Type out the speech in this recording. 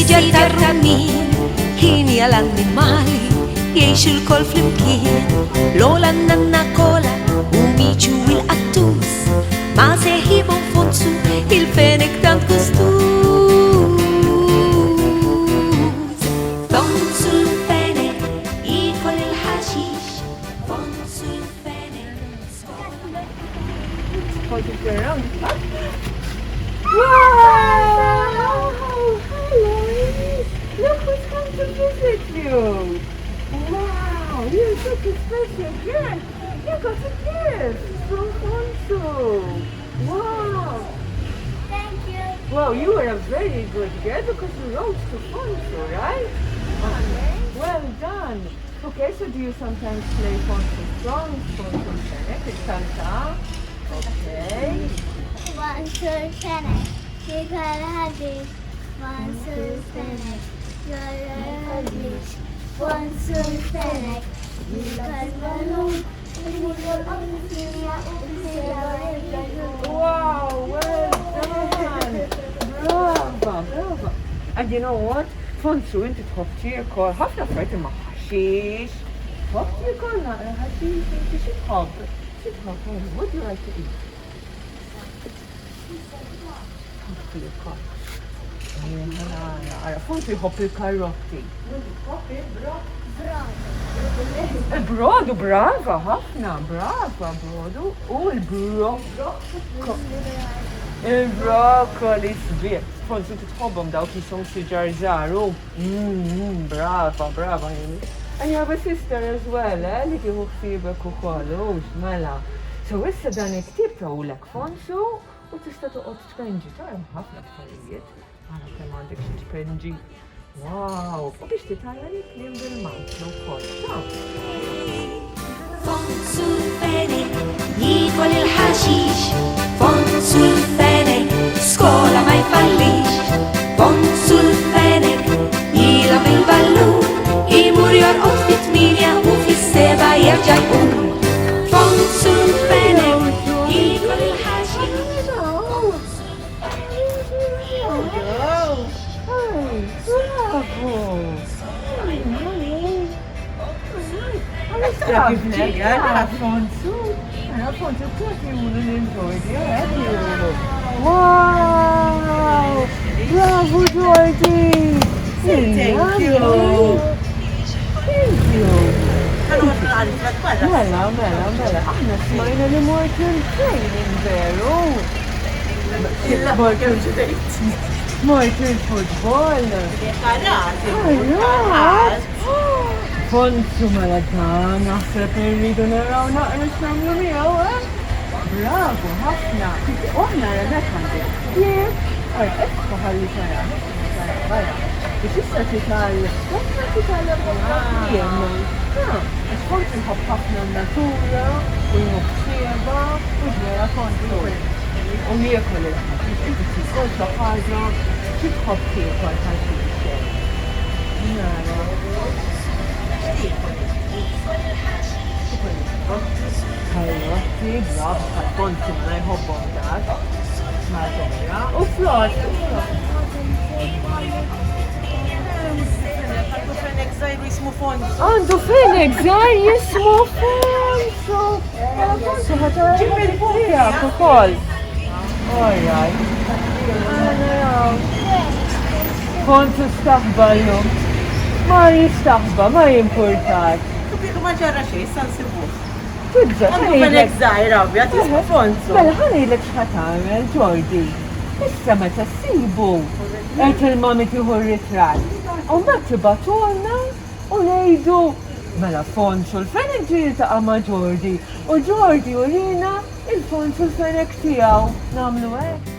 is-siġar tar-rummin, kien l-annimali jgħix il-kol flimkien, l-ola n-nanna kola u miċu il-qattus, ma seħibhom Fonzu il-Fenek tant gustus. Fonzu l-Fenek jikol il-ħaxix, Fonzu l-Fenek. Wow! Hello! Look who's come to visit you! Wow! You're such a special girl! You got a gift from Fonzu! Wow! Thank you. Wow, you were a very good girl because you wrote to Fonzu, right? Okay. Well done! Okay, so do you sometimes play Fonzu songs? Fonzu L-Fenek, il-kanta? Okay. Fonzu L-Fenek, jikol ħaddix. Fonzu L-Fenek, jikol ħaddix. Fonzu L-Fenek, jikol balun. Wow, well done! Brava, brava! And you know what? Fonzu, inti tħobb tiekol ħafna affarijiet imma ħaxix. Tħobb tiekol naqra ħaxix, inti xi tħobb? Xi tħobb? What do you like to eat? Tħobb tiekol. Fonzu jħobb il-karotti. Il-brodu, brava, ħafna, brava, brodu. U il-broccoli sbieħ. Fonzu titħobbhom dawk li son siġar żaru. Brava, brava. And you have a sister as well, li tieħu ħsiebek ukoll, Mela. So issa dan il-ktieb tagħhulek Fonzu u tista' toqgħod tpenġi tara ħafna affarijiet. Ara kemm għandek xi tpenġi. Wow! U biex titgħallem il-kliem bil-mantlu wkoll. Fonzu l-Fenek jikol il-ħaxix, Fonzu l-Fenek skola ma jfallix, Fonzu l-Fenek jilgħab il-ballun, imur jorqod fit-tminja u fis-seba' jerġa' jqum. Fonzu l-Fenek jikol il-ħaxix. Fonzu, kif jgħunu l-Geordie, Wow! Bravo, Geordie! Thank you! Thank you! Mela, aħna smajna li mort il-training veru! Mort il-futbol! Fonzu mela dan, naħseb irridu naraw naqra x'nagħmlu miegħu, Bravo, ħafna. U aħna għandek għandek. Kiev? Issa ħalli tara. Bara. Biex issa titgħallem. Issa titgħallem Kemm. Għax Fonzu jħobb ħafna n-natura, u jħobb xieba, u ġara Fonzu. U jiekol il-ħadd. Inti tiskolta ħaġa, xi tħobb tiekol ħaġa. Nara. Karotti, bravo, tal-Fonzu ma jħobbhom dak. Natura. U flot. Għandu Fenek żgħir jismu Fonzu. Fonzu ħatara tiegħek ukoll. Alright. Fonzu staħballu. Ma jistaħba, ma jimpurtat. Ma ġara xejn, sa nsibuh. Tudża, Għandu Fenek żgħir abjad jismu Fonzu. Mela ħanejlek x'ħatamel, Geordie. Issa meta ssibu qed il-mami tieħu r-ritratt. U mbagħad tibatulna u ngħidu mela Fonzu l-Fenek ġie jiltaqa' ma' Geordie u Geordie urina il-Fonzu l-Fenek tiegħu. Nagħmlu hekk.